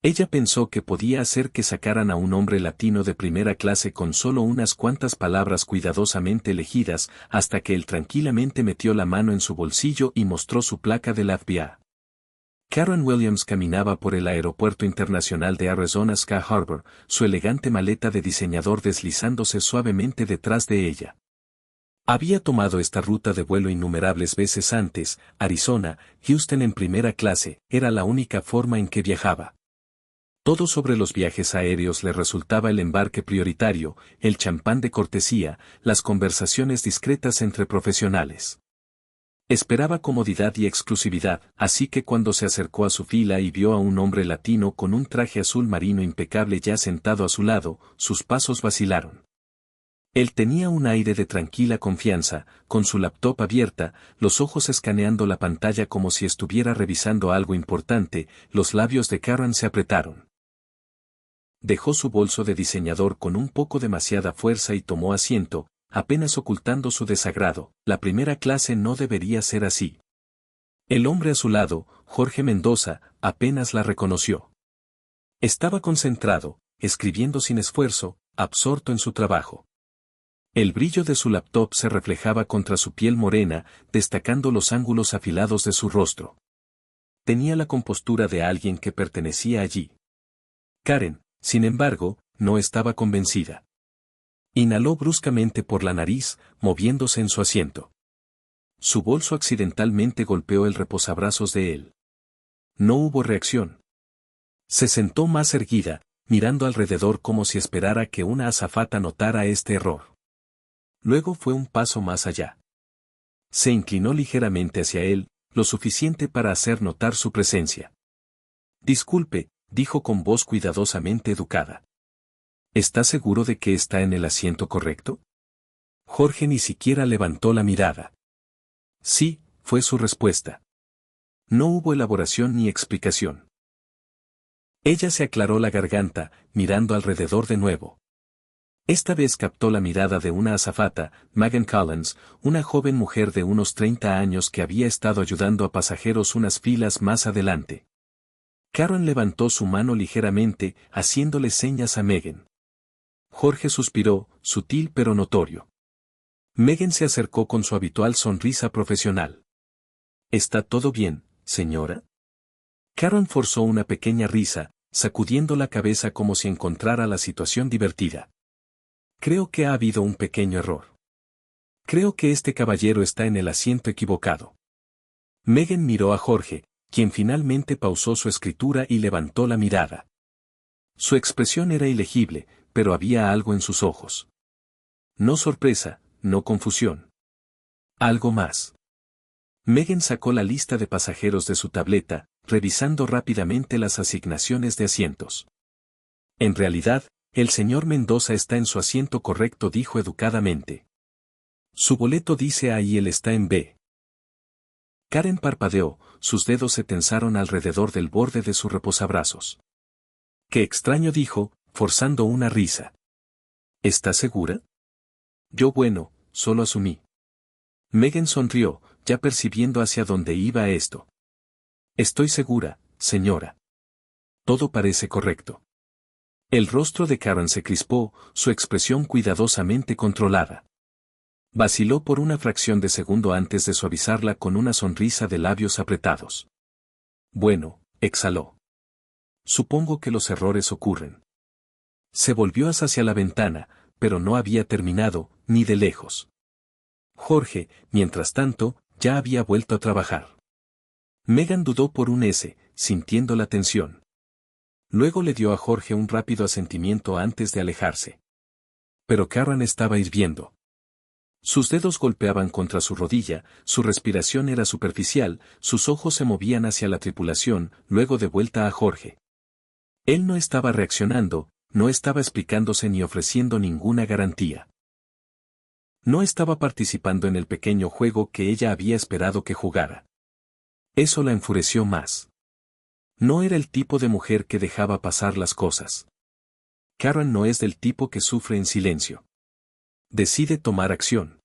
Ella pensó que podía hacer que sacaran a un hombre latino de primera clase con solo unas cuantas palabras cuidadosamente elegidas, hasta que él tranquilamente metió la mano en su bolsillo y mostró su placa del FBI. Karen Williams caminaba por el aeropuerto internacional de Arizona Sky Harbor, su elegante maleta de diseñador deslizándose suavemente detrás de ella. Había tomado esta ruta de vuelo innumerables veces antes, Arizona, Houston en primera clase, era la única forma en que viajaba. Todo sobre los viajes aéreos le resultaba el embarque prioritario, el champán de cortesía, las conversaciones discretas entre profesionales. Esperaba comodidad y exclusividad, así que cuando se acercó a su fila y vio a un hombre latino con un traje azul marino impecable ya sentado a su lado, sus pasos vacilaron. Él tenía un aire de tranquila confianza, con su laptop abierta, los ojos escaneando la pantalla como si estuviera revisando algo importante, los labios de Karen se apretaron. Dejó su bolso de diseñador con un poco demasiada fuerza y tomó asiento, apenas ocultando su desagrado. La primera clase no debería ser así. El hombre a su lado, Jorge Mendoza, apenas la reconoció. Estaba concentrado, escribiendo sin esfuerzo, absorto en su trabajo. El brillo de su laptop se reflejaba contra su piel morena, destacando los ángulos afilados de su rostro. Tenía la compostura de alguien que pertenecía allí. Karen, sin embargo, no estaba convencida. Inhaló bruscamente por la nariz, moviéndose en su asiento. Su bolso accidentalmente golpeó el reposabrazos de él. No hubo reacción. Se sentó más erguida, mirando alrededor como si esperara que una azafata notara este error. Luego fue un paso más allá. Se inclinó ligeramente hacia él, lo suficiente para hacer notar su presencia. Disculpe, dijo con voz cuidadosamente educada. ¿Está seguro de que está en el asiento correcto? Jorge ni siquiera levantó la mirada. Sí, fue su respuesta. No hubo elaboración ni explicación. Ella se aclaró la garganta, mirando alrededor de nuevo. Esta vez captó la mirada de una azafata, Megan Collins, una joven mujer de unos 30 años que había estado ayudando a pasajeros unas filas más adelante. Karen levantó su mano ligeramente, haciéndole señas a Megan. Jorge suspiró, sutil pero notorio. Megan se acercó con su habitual sonrisa profesional. ¿Está todo bien, señora? Karen forzó una pequeña risa, sacudiendo la cabeza como si encontrara la situación divertida. Creo que ha habido un pequeño error. Creo que este caballero está en el asiento equivocado. Megan miró a Jorge, quien finalmente pausó su escritura y levantó la mirada. Su expresión era ilegible, pero había algo en sus ojos. No sorpresa, no confusión. Algo más. Megan sacó la lista de pasajeros de su tableta, revisando rápidamente las asignaciones de asientos. En realidad, el señor Mendoza está en su asiento correcto, dijo educadamente. Su boleto dice A y él está en B. Karen parpadeó, sus dedos se tensaron alrededor del borde de su reposabrazos. Qué extraño, dijo, forzando una risa. ¿Estás segura? Yo bueno, solo asumí. Megan sonrió, ya percibiendo hacia dónde iba esto. Estoy segura, señora. Todo parece correcto. El rostro de Karen se crispó, su expresión cuidadosamente controlada. Vaciló por una fracción de segundo antes de suavizarla con una sonrisa de labios apretados. Bueno, exhaló. Supongo que los errores ocurren. Se volvió hacia la ventana, pero no había terminado, ni de lejos. Jorge, mientras tanto, ya había vuelto a trabajar. Megan dudó por un sintiendo la tensión. Luego le dio a Jorge un rápido asentimiento antes de alejarse. Pero Karen estaba hirviendo. Sus dedos golpeaban contra su rodilla, su respiración era superficial, sus ojos se movían hacia la tripulación, luego de vuelta a Jorge. Él no estaba reaccionando, no estaba explicándose ni ofreciendo ninguna garantía. No estaba participando en el pequeño juego que ella había esperado que jugara. Eso la enfureció más. No era el tipo de mujer que dejaba pasar las cosas. Karen no es del tipo que sufre en silencio. Decide tomar acción.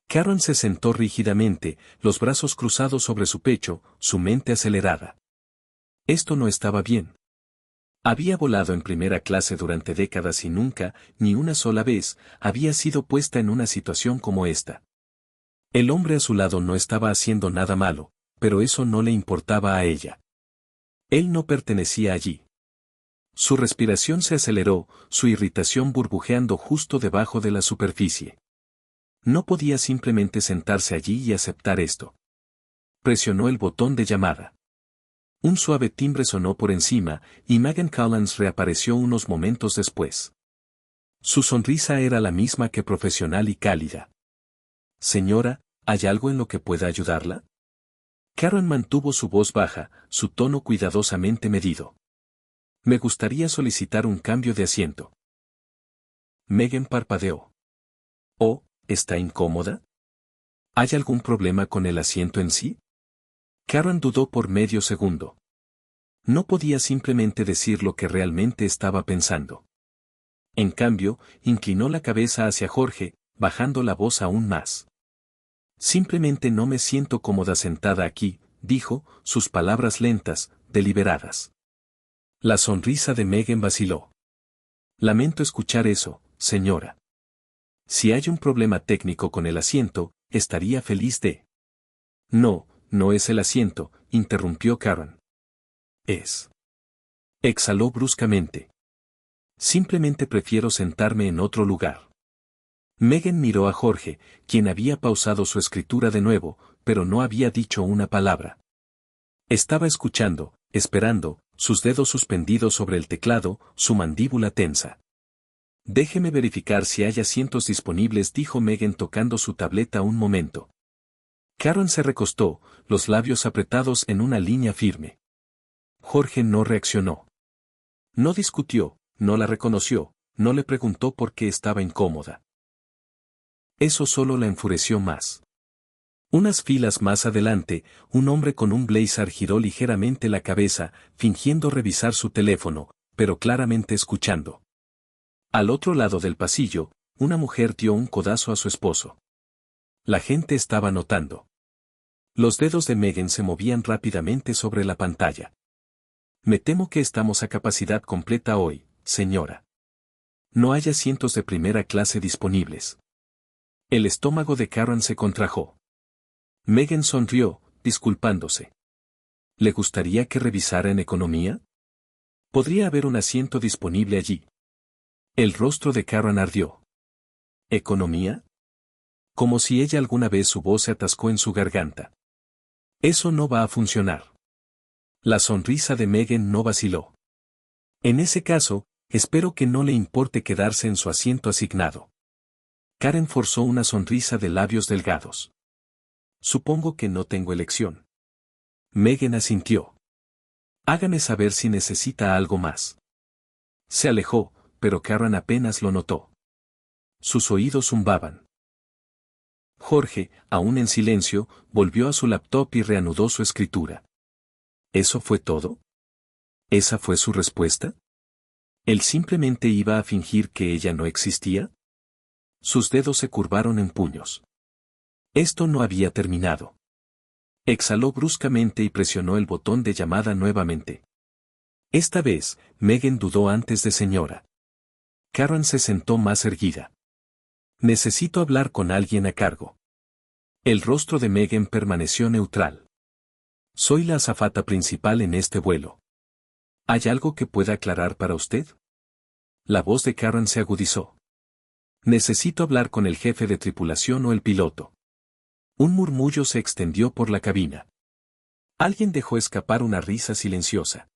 Karen se sentó rígidamente, los brazos cruzados sobre su pecho, su mente acelerada. Esto no estaba bien. Había volado en primera clase durante décadas y nunca, ni una sola vez, había sido puesta en una situación como esta. El hombre a su lado no estaba haciendo nada malo, pero eso no le importaba a ella. Él no pertenecía allí. Su respiración se aceleró, su irritación burbujeando justo debajo de la superficie. No podía simplemente sentarse allí y aceptar esto. Presionó el botón de llamada. Un suave timbre sonó por encima, y Megan Collins reapareció unos momentos después. Su sonrisa era la misma que profesional y cálida. Señora, ¿hay algo en lo que pueda ayudarla? Karen mantuvo su voz baja, su tono cuidadosamente medido. Me gustaría solicitar un cambio de asiento. Megan parpadeó. Oh, ¿está incómoda? ¿Hay algún problema con el asiento en sí? Karen dudó por medio segundo. No podía simplemente decir lo que realmente estaba pensando. En cambio, inclinó la cabeza hacia Jorge, bajando la voz aún más. Simplemente no me siento cómoda sentada aquí, dijo, sus palabras lentas, deliberadas. La sonrisa de Megan vaciló. Lamento escuchar eso, señora. Si hay un problema técnico con el asiento, estaría feliz de... No, no es el asiento, interrumpió Karen. Es. Exhaló bruscamente. Simplemente prefiero sentarme en otro lugar. Megan miró a Jorge, quien había pausado su escritura de nuevo, pero no había dicho una palabra. Estaba escuchando, esperando, sus dedos suspendidos sobre el teclado, su mandíbula tensa. Déjeme verificar si hay asientos disponibles, dijo Megan tocando su tableta un momento. Karen se recostó, los labios apretados en una línea firme. Jorge no reaccionó. No discutió, no la reconoció, no le preguntó por qué estaba incómoda. Eso solo la enfureció más. Unas filas más adelante, un hombre con un blazer giró ligeramente la cabeza, fingiendo revisar su teléfono, pero claramente escuchando. Al otro lado del pasillo, una mujer dio un codazo a su esposo. La gente estaba notando. Los dedos de Megan se movían rápidamente sobre la pantalla. Me temo que estamos a capacidad completa hoy, señora. No hay asientos de primera clase disponibles. El estómago de Karen se contrajo. Megan sonrió, disculpándose. ¿Le gustaría que revisara en economía? Podría haber un asiento disponible allí. El rostro de Karen ardió. ¿Economía? Como si ella alguna vez su voz se atascó en su garganta. Eso no va a funcionar. La sonrisa de Megan no vaciló. En ese caso, espero que no le importe quedarse en su asiento asignado. Karen forzó una sonrisa de labios delgados. Supongo que no tengo elección. Megan asintió. Hágame saber si necesita algo más. Se alejó, pero Karen apenas lo notó. Sus oídos zumbaban. Jorge, aún en silencio, volvió a su laptop y reanudó su escritura. ¿Eso fue todo? ¿Esa fue su respuesta? ¿Él simplemente iba a fingir que ella no existía? Sus dedos se curvaron en puños. Esto no había terminado. Exhaló bruscamente y presionó el botón de llamada nuevamente. Esta vez, Megan dudó antes de señora. Karen se sentó más erguida. Necesito hablar con alguien a cargo. El rostro de Megan permaneció neutral. Soy la azafata principal en este vuelo. ¿Hay algo que pueda aclarar para usted? La voz de Karen se agudizó. Necesito hablar con el jefe de tripulación o el piloto. Un murmullo se extendió por la cabina. Alguien dejó escapar una risa silenciosa.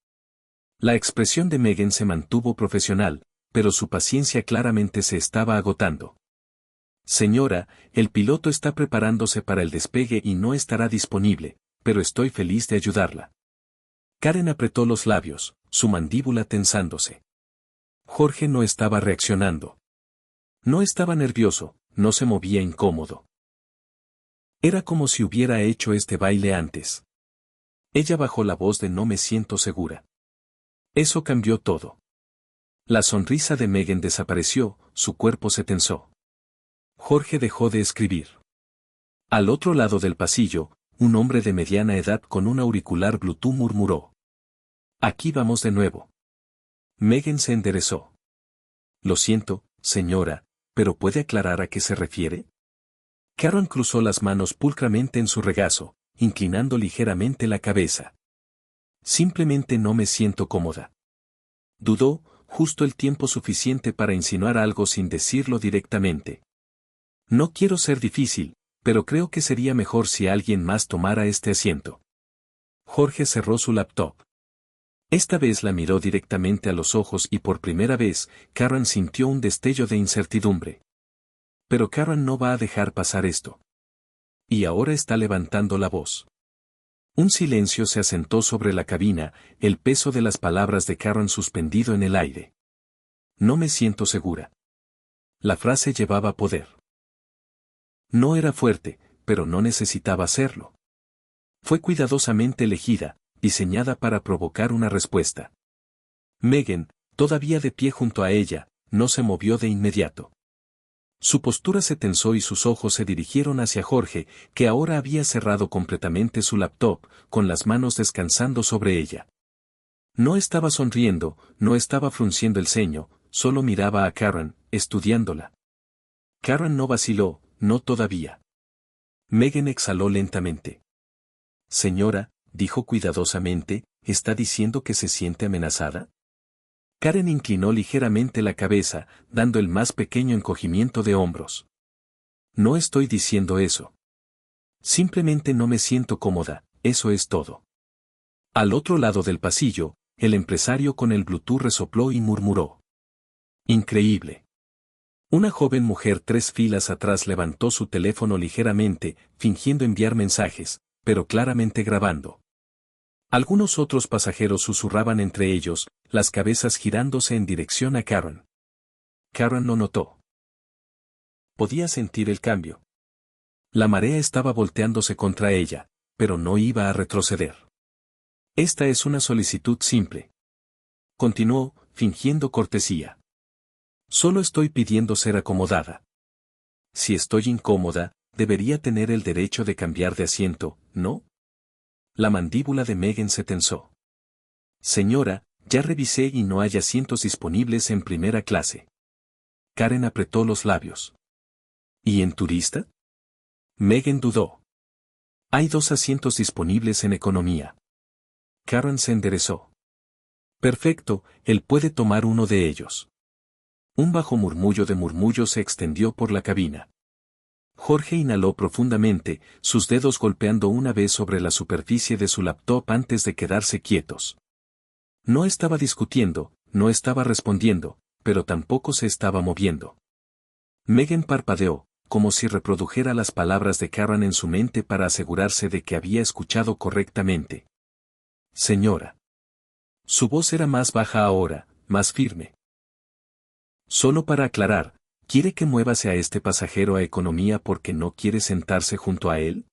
La expresión de Megan se mantuvo profesional, pero su paciencia claramente se estaba agotando. Señora, el piloto está preparándose para el despegue y no estará disponible, pero estoy feliz de ayudarla. Karen apretó los labios, su mandíbula tensándose. Jorge no estaba reaccionando. No estaba nervioso, no se movía incómodo. Era como si hubiera hecho este baile antes. Ella bajó la voz de no me siento segura. Eso cambió todo. La sonrisa de Megan desapareció, su cuerpo se tensó. Jorge dejó de escribir. Al otro lado del pasillo, un hombre de mediana edad con un auricular Bluetooth murmuró. Aquí vamos de nuevo. Megan se enderezó. Lo siento, señora, pero ¿puede aclarar a qué se refiere? Karen cruzó las manos pulcramente en su regazo, inclinando ligeramente la cabeza. Simplemente no me siento cómoda. Dudó, justo el tiempo suficiente para insinuar algo sin decirlo directamente. No quiero ser difícil, pero creo que sería mejor si alguien más tomara este asiento. Jorge cerró su laptop. Esta vez la miró directamente a los ojos y por primera vez, Karen sintió un destello de incertidumbre. Pero Karen no va a dejar pasar esto. Y ahora está levantando la voz. Un silencio se asentó sobre la cabina, el peso de las palabras de Karen suspendido en el aire. No me siento segura. La frase llevaba poder. No era fuerte, pero no necesitaba serlo. Fue cuidadosamente elegida, diseñada para provocar una respuesta. Megan, todavía de pie junto a ella, no se movió de inmediato. Su postura se tensó y sus ojos se dirigieron hacia Jorge, que ahora había cerrado completamente su laptop, con las manos descansando sobre ella. No estaba sonriendo, no estaba frunciendo el ceño, solo miraba a Karen, estudiándola. Karen no vaciló, no todavía. Megan exhaló lentamente. Señora, dijo cuidadosamente, ¿está diciendo que se siente amenazada? Karen inclinó ligeramente la cabeza, dando el más pequeño encogimiento de hombros. No estoy diciendo eso. Simplemente no me siento cómoda, eso es todo. Al otro lado del pasillo, el empresario con el Bluetooth resopló y murmuró. Increíble. Una joven mujer 3 filas atrás levantó su teléfono ligeramente, fingiendo enviar mensajes, pero claramente grabando. Algunos otros pasajeros susurraban entre ellos, las cabezas girándose en dirección a Karen. Karen no notó. Podía sentir el cambio. La marea estaba volteándose contra ella, pero no iba a retroceder. Esta es una solicitud simple. Continuó, fingiendo cortesía. Solo estoy pidiendo ser acomodada. Si estoy incómoda, debería tener el derecho de cambiar de asiento, ¿no? La mandíbula de Megan se tensó. Señora, ya revisé y no hay asientos disponibles en primera clase. Karen apretó los labios. ¿Y en turista? Megan dudó. Hay 2 asientos disponibles en economía. Karen se enderezó. Perfecto, él puede tomar uno de ellos. Un bajo murmullo de murmullo se extendió por la cabina. Jorge inhaló profundamente, sus dedos golpeando una vez sobre la superficie de su laptop antes de quedarse quietos. No estaba discutiendo, no estaba respondiendo, pero tampoco se estaba moviendo. Megan parpadeó, como si reprodujera las palabras de Karen en su mente para asegurarse de que había escuchado correctamente. Señora. Su voz era más baja ahora, más firme. Solo para aclarar, ¿quiere que muevase a este pasajero a economía porque no quiere sentarse junto a él?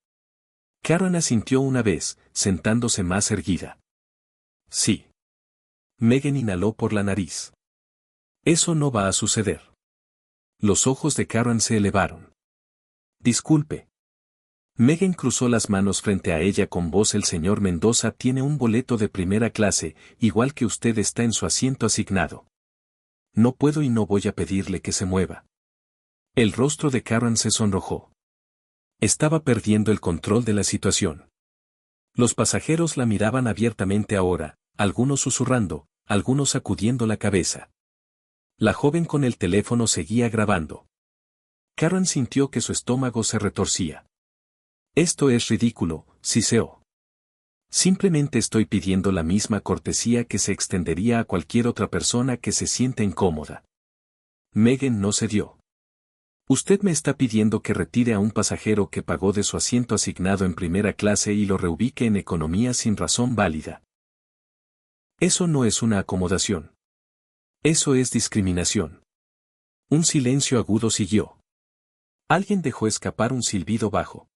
Karen asintió una vez, sentándose más erguida. Sí. Megan inhaló por la nariz. Eso no va a suceder. Los ojos de Karen se elevaron. Disculpe. Megan cruzó las manos frente a ella con voz. El señor Mendoza tiene un boleto de primera clase, igual que usted está en su asiento asignado. No puedo y no voy a pedirle que se mueva. El rostro de Karen se sonrojó. Estaba perdiendo el control de la situación. Los pasajeros la miraban abiertamente ahora, algunos susurrando, algunos sacudiendo la cabeza. La joven con el teléfono seguía grabando. Karen sintió que su estómago se retorcía. Esto es ridículo, siseó. Simplemente estoy pidiendo la misma cortesía que se extendería a cualquier otra persona que se sienta incómoda. Megan no cedió. Usted me está pidiendo que retire a un pasajero que pagó de su asiento asignado en primera clase y lo reubique en economía sin razón válida. Eso no es una acomodación. Eso es discriminación. Un silencio agudo siguió. Alguien dejó escapar un silbido bajo.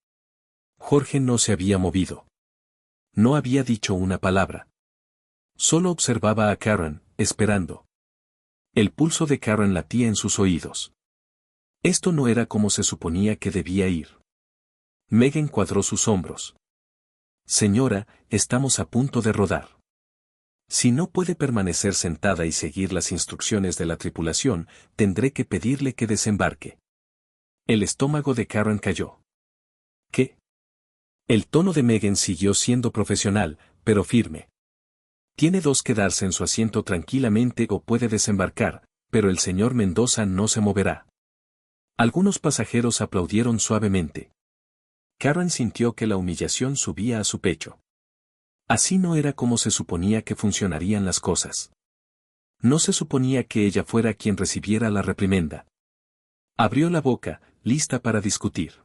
Jorge no se había movido. No había dicho una palabra. Solo observaba a Karen, esperando. El pulso de Karen latía en sus oídos. Esto no era como se suponía que debía ir. Megan cuadró sus hombros. Señora, estamos a punto de rodar. Si no puede permanecer sentada y seguir las instrucciones de la tripulación, tendré que pedirle que desembarque. El estómago de Karen cayó. ¿Qué? El tono de Megan siguió siendo profesional, pero firme. Tiene dos quedarse en su asiento tranquilamente o puede desembarcar, pero el señor Mendoza no se moverá. Algunos pasajeros aplaudieron suavemente. Karen sintió que la humillación subía a su pecho. Así no era como se suponía que funcionarían las cosas. No se suponía que ella fuera quien recibiera la reprimenda. Abrió la boca, lista para discutir.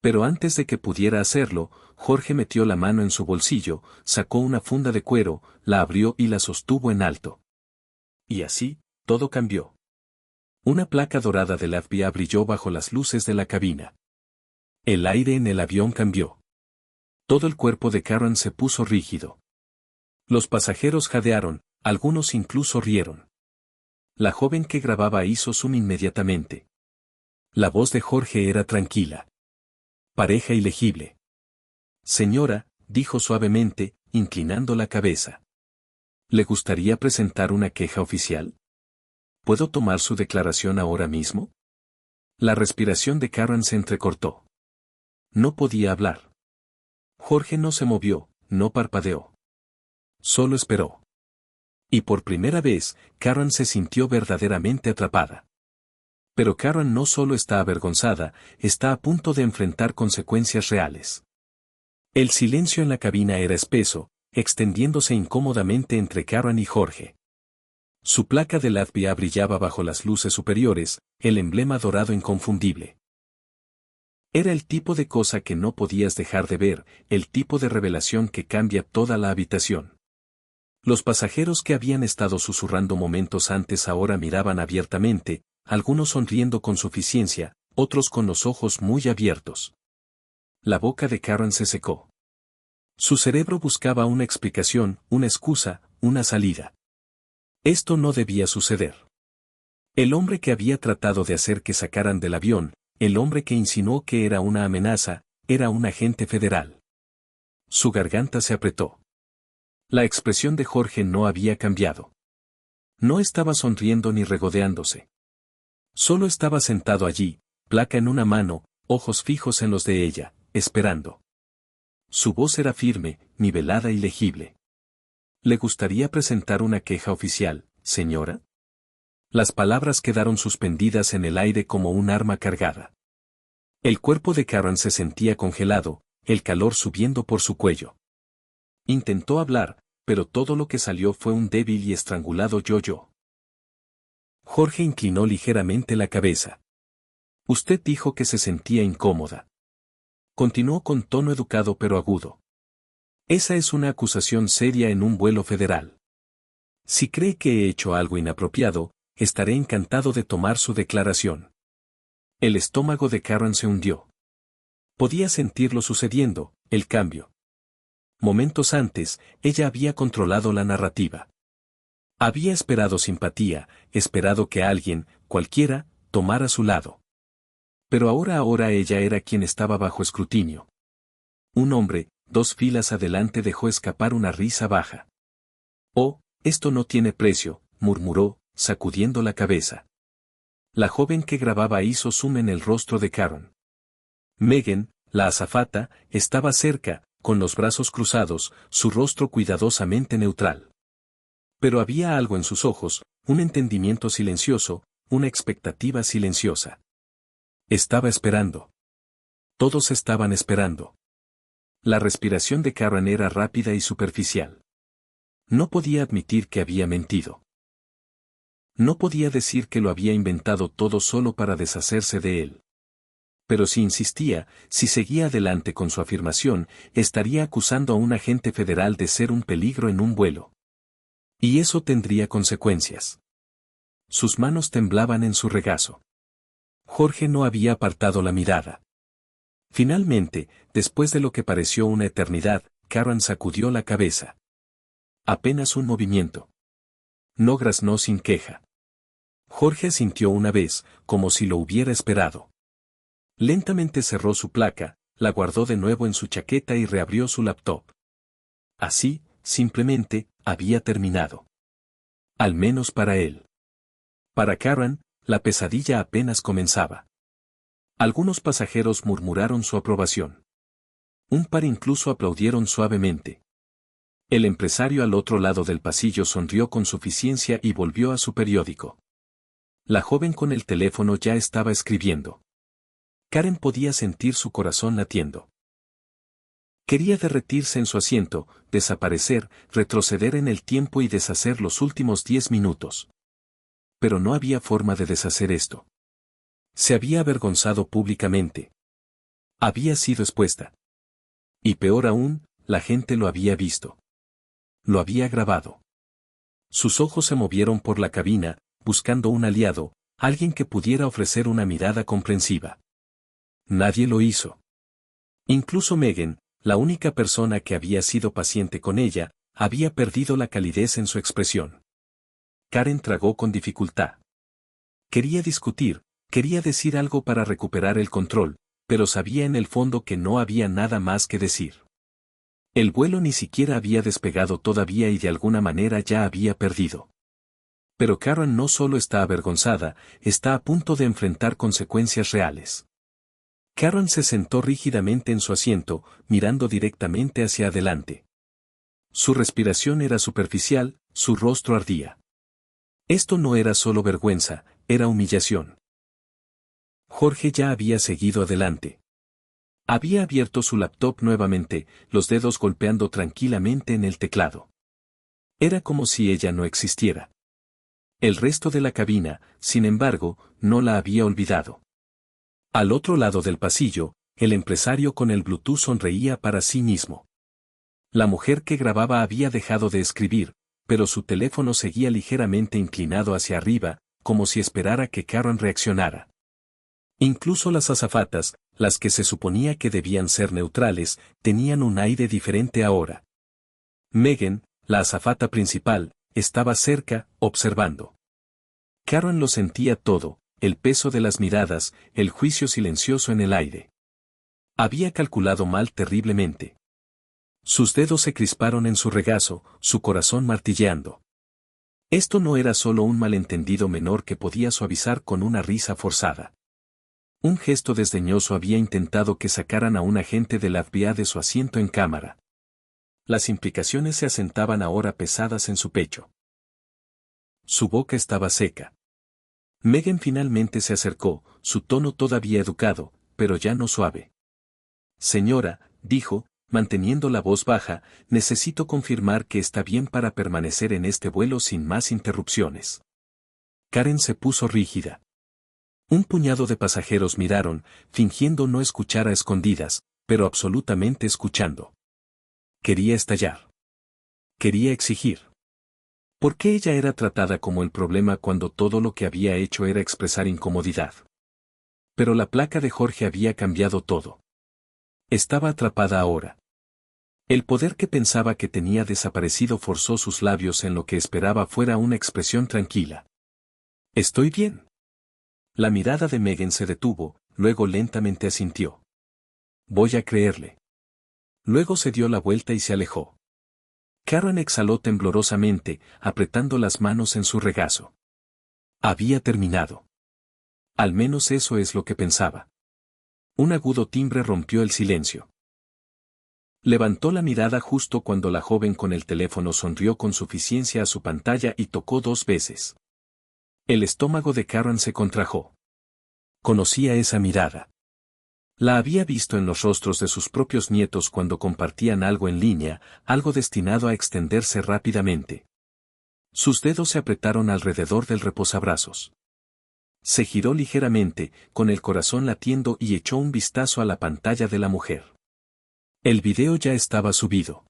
Pero antes de que pudiera hacerlo, Jorge metió la mano en su bolsillo, sacó una funda de cuero, la abrió y la sostuvo en alto. Y así, todo cambió. Una placa dorada del FBI brilló bajo las luces de la cabina. El aire en el avión cambió. Todo el cuerpo de Karen se puso rígido. Los pasajeros jadearon, algunos incluso rieron. La joven que grababa hizo zoom inmediatamente. La voz de Jorge era tranquila. Pareja y legible. Señora, dijo suavemente, inclinando la cabeza. ¿Le gustaría presentar una queja oficial? ¿Puedo tomar su declaración ahora mismo? La respiración de Karen se entrecortó. No podía hablar. Jorge no se movió, no parpadeó. Solo esperó. Y por primera vez, Karen se sintió verdaderamente atrapada. Pero Karen no solo está avergonzada, está a punto de enfrentar consecuencias reales. El silencio en la cabina era espeso, extendiéndose incómodamente entre Karen y Jorge. Su placa del FBI brillaba bajo las luces superiores, el emblema dorado inconfundible. Era el tipo de cosa que no podías dejar de ver, el tipo de revelación que cambia toda la habitación. Los pasajeros que habían estado susurrando momentos antes ahora miraban abiertamente, algunos sonriendo con suficiencia, otros con los ojos muy abiertos. La boca de Karen se secó. Su cerebro buscaba una explicación, una excusa, una salida. Esto no debía suceder. El hombre que había tratado de hacer que sacaran del avión, el hombre que insinuó que era una amenaza, era un agente federal. Su garganta se apretó. La expresión de Jorge no había cambiado. No estaba sonriendo ni regodeándose. Solo estaba sentado allí, placa en una mano, ojos fijos en los de ella, esperando. Su voz era firme, nivelada y legible. ¿Le gustaría presentar una queja oficial, señora? Las palabras quedaron suspendidas en el aire como un arma cargada. El cuerpo de Karen se sentía congelado, el calor subiendo por su cuello. Intentó hablar, pero todo lo que salió fue un débil y estrangulado yo-yo. Jorge inclinó ligeramente la cabeza. Usted dijo que se sentía incómoda. Continuó con tono educado pero agudo. Esa es una acusación seria en un vuelo federal. Si cree que he hecho algo inapropiado, estaré encantado de tomar su declaración. El estómago de Karen se hundió. Podía sentirlo sucediendo, el cambio. Momentos antes, ella había controlado la narrativa. Había esperado simpatía, esperado que alguien, cualquiera, tomara su lado. Pero ahora ella era quien estaba bajo escrutinio. Un hombre, 2 filas adelante, dejó escapar una risa baja. Oh, esto no tiene precio, murmuró, sacudiendo la cabeza. La joven que grababa hizo zoom en el rostro de Karen. Megan, la azafata, estaba cerca, con los brazos cruzados, su rostro cuidadosamente neutral. Pero había algo en sus ojos, un entendimiento silencioso, una expectativa silenciosa. Estaba esperando. Todos estaban esperando. La respiración de Karen era rápida y superficial. No podía admitir que había mentido. No podía decir que lo había inventado todo solo para deshacerse de él. Pero si insistía, si seguía adelante con su afirmación, estaría acusando a un agente federal de ser un peligro en un vuelo. Y eso tendría consecuencias. Sus manos temblaban en su regazo. Jorge no había apartado la mirada. Finalmente, después de lo que pareció una eternidad, Karen sacudió la cabeza. Apenas un movimiento. No graznó sin queja. Jorge asintió una vez, como si lo hubiera esperado. Lentamente cerró su placa, la guardó de nuevo en su chaqueta y reabrió su laptop. Así, simplemente, había terminado. Al menos para él. Para Karen, la pesadilla apenas comenzaba. Algunos pasajeros murmuraron su aprobación. Un par incluso aplaudieron suavemente. El empresario al otro lado del pasillo sonrió con suficiencia y volvió a su periódico. La joven con el teléfono ya estaba escribiendo. Karen podía sentir su corazón latiendo. Quería derretirse en su asiento, desaparecer, retroceder en el tiempo y deshacer los últimos 10 minutos. Pero no había forma de deshacer esto. Se había avergonzado públicamente. Había sido expuesta. Y peor aún, la gente lo había visto. Lo había grabado. Sus ojos se movieron por la cabina, buscando un aliado, alguien que pudiera ofrecer una mirada comprensiva. Nadie lo hizo. Incluso Megan, la única persona que había sido paciente con ella, había perdido la calidez en su expresión. Karen tragó con dificultad. Quería discutir, quería decir algo para recuperar el control, pero sabía en el fondo que no había nada más que decir. El vuelo ni siquiera había despegado todavía y de alguna manera ya había perdido. Pero Karen no solo está avergonzada, está a punto de enfrentar consecuencias reales. Karen se sentó rígidamente en su asiento, mirando directamente hacia adelante. Su respiración era superficial, su rostro ardía. Esto no era solo vergüenza, era humillación. Jorge ya había seguido adelante. Había abierto su laptop nuevamente, los dedos golpeando tranquilamente en el teclado. Era como si ella no existiera. El resto de la cabina, sin embargo, no la había olvidado. Al otro lado del pasillo, el empresario con el Bluetooth sonreía para sí mismo. La mujer que grababa había dejado de escribir, pero su teléfono seguía ligeramente inclinado hacia arriba, como si esperara que Karen reaccionara. Incluso las azafatas, las que se suponía que debían ser neutrales, tenían un aire diferente ahora. Megan, la azafata principal, estaba cerca, observando. Karen lo sentía todo, el peso de las miradas, el juicio silencioso en el aire. Había calculado mal terriblemente. Sus dedos se crisparon en su regazo, su corazón martilleando. Esto no era solo un malentendido menor que podía suavizar con una risa forzada. Un gesto desdeñoso había intentado que sacaran a un agente del FBI de su asiento en cámara. Las implicaciones se asentaban ahora pesadas en su pecho. Su boca estaba seca. Megan finalmente se acercó, su tono todavía educado, pero ya no suave. Señora, dijo, manteniendo la voz baja, necesito confirmar que está bien para permanecer en este vuelo sin más interrupciones. Karen se puso rígida. Un puñado de pasajeros miraron, fingiendo no escuchar a escondidas, pero absolutamente escuchando. Quería estallar. Quería exigir. ¿Por qué ella era tratada como el problema cuando todo lo que había hecho era expresar incomodidad? Pero la placa de Jorge había cambiado todo. Estaba atrapada ahora. El poder que pensaba que tenía desaparecido forzó sus labios en lo que esperaba fuera una expresión tranquila. ¿Estoy bien? La mirada de Megan se detuvo, luego lentamente asintió. Voy a creerle. Luego se dio la vuelta y se alejó. Karen exhaló temblorosamente, apretando las manos en su regazo. Había terminado. Al menos eso es lo que pensaba. Un agudo timbre rompió el silencio. Levantó la mirada justo cuando la joven con el teléfono sonrió con suficiencia a su pantalla y tocó 2 veces. El estómago de Karen se contrajo. Conocía esa mirada. La había visto en los rostros de sus propios nietos cuando compartían algo en línea, algo destinado a extenderse rápidamente. Sus dedos se apretaron alrededor del reposabrazos. Se giró ligeramente, con el corazón latiendo y echó un vistazo a la pantalla de la mujer. El video ya estaba subido.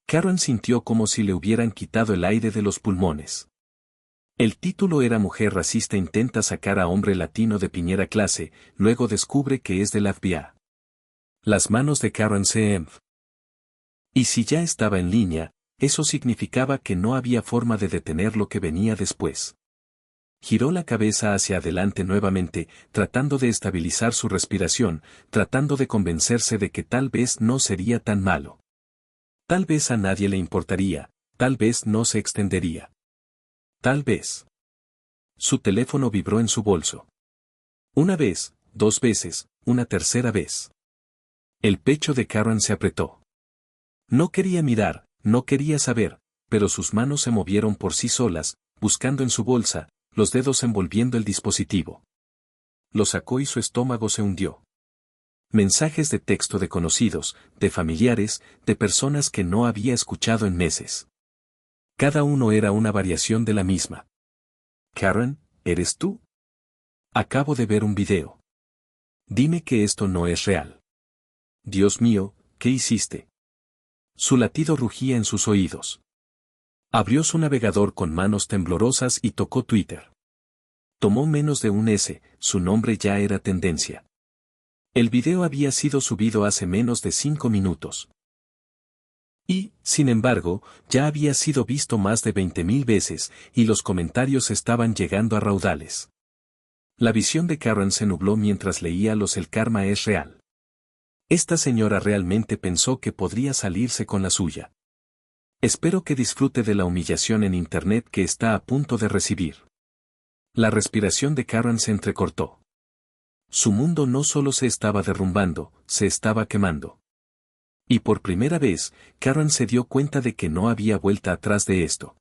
Karen sintió como si le hubieran quitado el aire de los pulmones. El título era Mujer racista intenta sacar a hombre latino de primera clase, luego descubre que es del FBI. Las manos de Karen se Y si ya estaba en línea, eso significaba que no había forma de detener lo que venía después. Giró la cabeza hacia adelante nuevamente, tratando de estabilizar su respiración, tratando de convencerse de que tal vez no sería tan malo. Tal vez a nadie le importaría, tal vez no se extendería. Tal vez. Su teléfono vibró en su bolso. Una vez, 2 veces, una tercera vez. El pecho de Karen se apretó. No quería mirar, no quería saber, pero sus manos se movieron por sí solas, buscando en su bolsa, los dedos envolviendo el dispositivo. Lo sacó y su estómago se hundió. Mensajes de texto de conocidos, de familiares, de personas que no había escuchado en meses. Cada uno era una variación de la misma. Karen, ¿eres tú? Acabo de ver un video. Dime que esto no es real. Dios mío, ¿qué hiciste? Su latido rugía en sus oídos. Abrió su navegador con manos temblorosas y tocó Twitter. Tomó menos de un S, su nombre ya era tendencia. El video había sido subido hace menos de 5 minutos. Y, sin embargo, ya había sido visto más de 20.000 veces, y los comentarios estaban llegando a raudales. La visión de Karen se nubló mientras leía los "El karma es real". Esta señora realmente pensó que podría salirse con la suya. Espero que disfrute de la humillación en Internet que está a punto de recibir. La respiración de Karen se entrecortó. Su mundo no solo se estaba derrumbando, se estaba quemando. Y por primera vez, Karen se dio cuenta de que no había vuelta atrás de esto.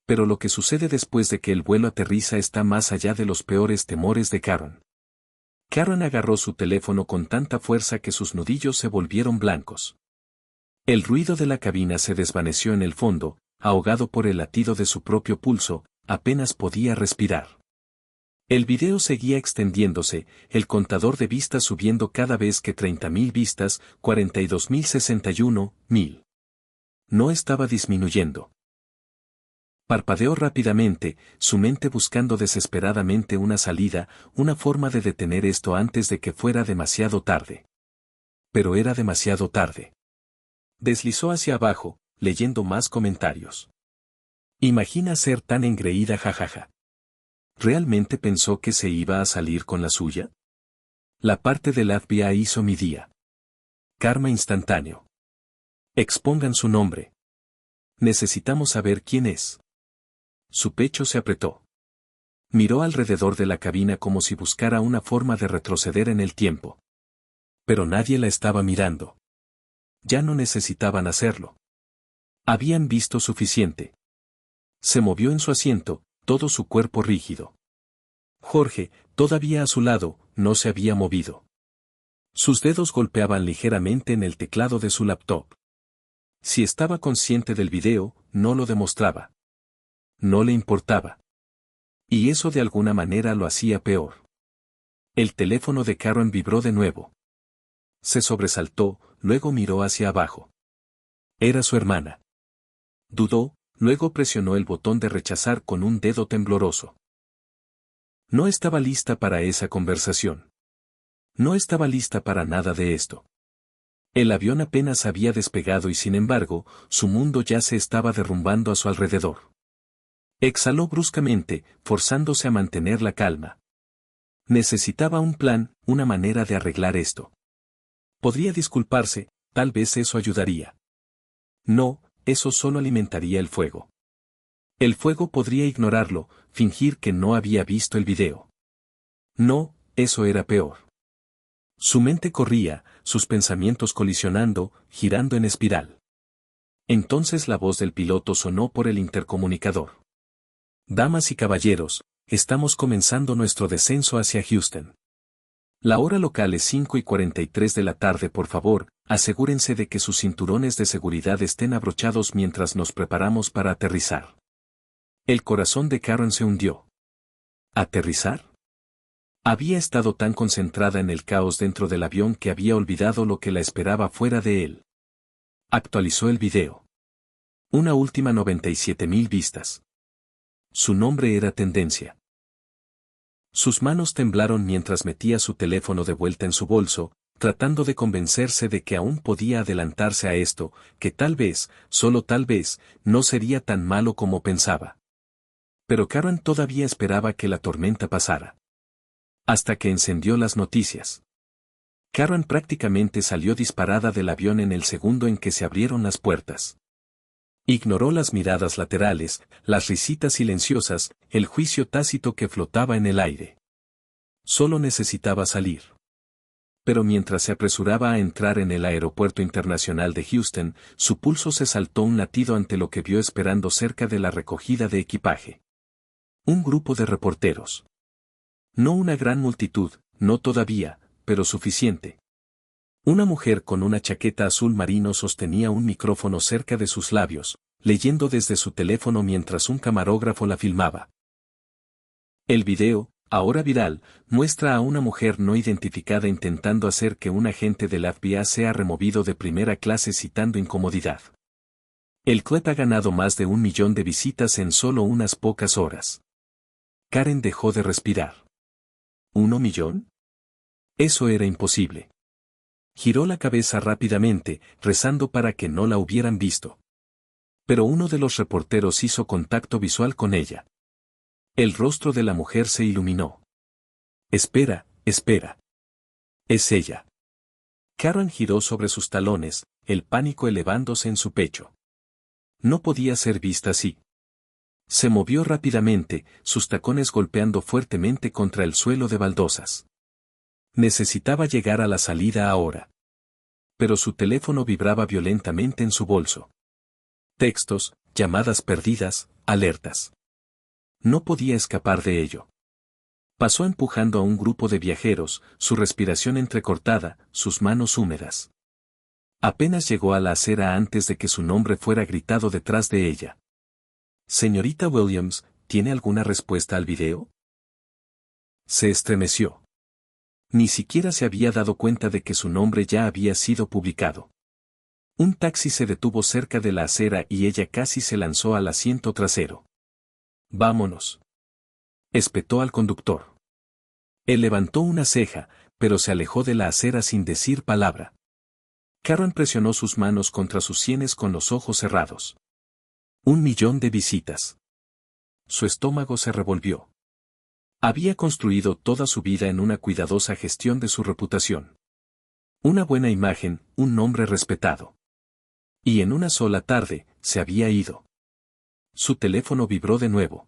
Pero lo que sucede después de que el vuelo aterriza está más allá de los peores temores de Karen. Karen agarró su teléfono con tanta fuerza que sus nudillos se volvieron blancos. El ruido de la cabina se desvaneció en el fondo, ahogado por el latido de su propio pulso, apenas podía respirar. El video seguía extendiéndose, el contador de vistas subiendo cada vez que 30.000 vistas, 42.061.000. No estaba disminuyendo. Parpadeó rápidamente, su mente buscando desesperadamente una salida, una forma de detener esto antes de que fuera demasiado tarde. Pero era demasiado tarde. Deslizó hacia abajo, leyendo más comentarios. Imagina ser tan engreída, jajaja. ¿Realmente pensó que se iba a salir con la suya? La parte del FBI hizo mi día. Karma instantáneo. Expongan su nombre. Necesitamos saber quién es. Su pecho se apretó. Miró alrededor de la cabina como si buscara una forma de retroceder en el tiempo. Pero nadie la estaba mirando. Ya no necesitaban hacerlo. Habían visto suficiente. Se movió en su asiento, todo su cuerpo rígido. Jorge, todavía a su lado, no se había movido. Sus dedos golpeaban ligeramente en el teclado de su laptop. Si estaba consciente del video, no lo demostraba. No le importaba. Y eso de alguna manera lo hacía peor. El teléfono de Karen vibró de nuevo. Se sobresaltó, luego miró hacia abajo. Era su hermana. Dudó, luego presionó el botón de rechazar con un dedo tembloroso. No estaba lista para esa conversación. No estaba lista para nada de esto. El avión apenas había despegado y sin embargo, su mundo ya se estaba derrumbando a su alrededor. Exhaló bruscamente, forzándose a mantener la calma. Necesitaba un plan, una manera de arreglar esto. Podría disculparse, tal vez eso ayudaría. No, eso solo alimentaría el fuego. El fuego podría ignorarlo, fingir que no había visto el video. No, eso era peor. Su mente corría, sus pensamientos colisionando, girando en espiral. Entonces la voz del piloto sonó por el intercomunicador. Damas y caballeros, estamos comenzando nuestro descenso hacia Houston. La hora local es 5:43 de la tarde. Por favor, asegúrense de que sus cinturones de seguridad estén abrochados mientras nos preparamos para aterrizar. El corazón de Karen se hundió. ¿Aterrizar? Había estado tan concentrada en el caos dentro del avión que había olvidado lo que la esperaba fuera de él. Actualizó el video. Una última 97.000 vistas. Su nombre era tendencia. Sus manos temblaron mientras metía su teléfono de vuelta en su bolso, tratando de convencerse de que aún podía adelantarse a esto, que tal vez, solo tal vez, no sería tan malo como pensaba. Pero Karen todavía esperaba que la tormenta pasara. Hasta que encendió las noticias. Karen prácticamente salió disparada del avión en el segundo en que se abrieron las puertas. Ignoró las miradas laterales, las risitas silenciosas, el juicio tácito que flotaba en el aire. Solo necesitaba salir. Pero mientras se apresuraba a entrar en el aeropuerto internacional de Houston, su pulso se saltó un latido ante lo que vio esperando cerca de la recogida de equipaje. Un grupo de reporteros. No una gran multitud, no todavía, pero suficiente. Una mujer con una chaqueta azul marino sostenía un micrófono cerca de sus labios, leyendo desde su teléfono mientras un camarógrafo la filmaba. El video, ahora viral, muestra a una mujer no identificada intentando hacer que un agente del FBI sea removido de primera clase citando incomodidad. El clip ha ganado más de 1 millón de visitas en solo unas pocas horas. Karen dejó de respirar. ¿1 millón? Eso era imposible. Giró la cabeza rápidamente, rezando para que no la hubieran visto. Pero uno de los reporteros hizo contacto visual con ella. El rostro de la mujer se iluminó. Espera, espera. Es ella. Karen giró sobre sus talones, el pánico elevándose en su pecho. No podía ser vista así. Se movió rápidamente, sus tacones golpeando fuertemente contra el suelo de baldosas. Necesitaba llegar a la salida ahora. Pero su teléfono vibraba violentamente en su bolso. Textos, llamadas perdidas, alertas. No podía escapar de ello. Pasó empujando a un grupo de viajeros, su respiración entrecortada, sus manos húmedas. Apenas llegó a la acera antes de que su nombre fuera gritado detrás de ella. Señorita Williams, ¿tiene alguna respuesta al video? Se estremeció. Ni siquiera se había dado cuenta de que su nombre ya había sido publicado. Un taxi se detuvo cerca de la acera y ella casi se lanzó al asiento trasero. Vámonos. Espetó al conductor. Él levantó una ceja, pero se alejó de la acera sin decir palabra. Karen presionó sus manos contra sus sienes con los ojos cerrados. 1 millón de visitas. Su estómago se revolvió. Había construido toda su vida en una cuidadosa gestión de su reputación. Una buena imagen, un nombre respetado. Y en una sola tarde, se había ido. Su teléfono vibró de nuevo.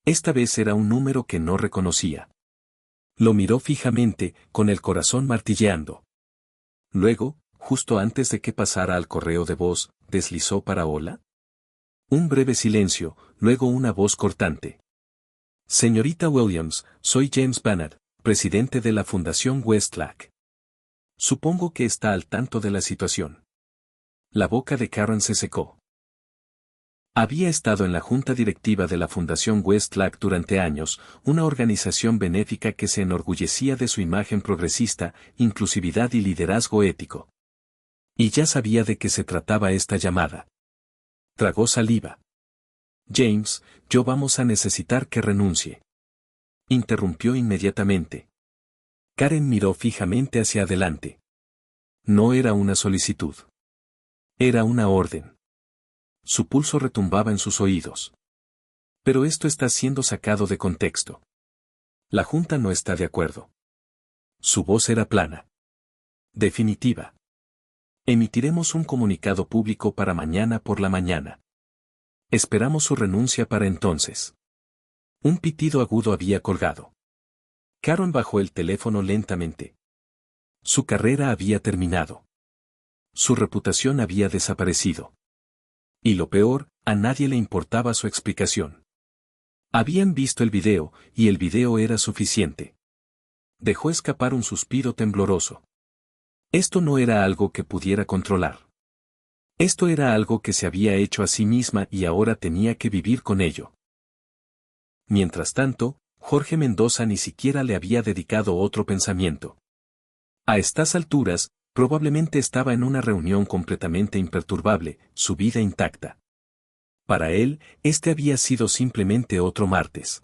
Esta vez era un número que no reconocía. Lo miró fijamente, con el corazón martilleando. Luego, justo antes de que pasara al correo de voz, deslizó para hola. Un breve silencio, luego una voz cortante. Señorita Williams, soy James Bannard, presidente de la Fundación Westlake. Supongo que está al tanto de la situación. La boca de Karen se secó. Había estado en la junta directiva de la Fundación Westlake durante años, una organización benéfica que se enorgullecía de su imagen progresista, inclusividad y liderazgo ético. Y ya sabía de qué se trataba esta llamada. Tragó saliva. James, yo vamos a necesitar que renuncie. Interrumpió inmediatamente. Karen miró fijamente hacia adelante. No era una solicitud. Era una orden. Su pulso retumbaba en sus oídos. Pero esto está siendo sacado de contexto. La Junta no está de acuerdo. Su voz era plana. Definitiva. Emitiremos un comunicado público para mañana por la mañana. Esperamos su renuncia para entonces. Un pitido agudo había colgado. Karen bajó el teléfono lentamente. Su carrera había terminado. Su reputación había desaparecido. Y lo peor, a nadie le importaba su explicación. Habían visto el video, y el video era suficiente. Dejó escapar un suspiro tembloroso. Esto no era algo que pudiera controlar. Esto era algo que se había hecho a sí misma y ahora tenía que vivir con ello. Mientras tanto, Jorge Mendoza ni siquiera le había dedicado otro pensamiento. A estas alturas, probablemente estaba en una reunión completamente imperturbable, su vida intacta. Para él, este había sido simplemente otro martes.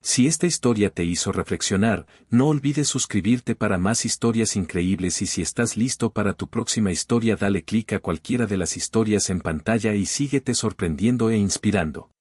Si esta historia te hizo reflexionar, no olvides suscribirte para más historias increíbles y si estás listo para tu próxima historia dale clic a cualquiera de las historias en pantalla y síguete sorprendiendo e inspirando.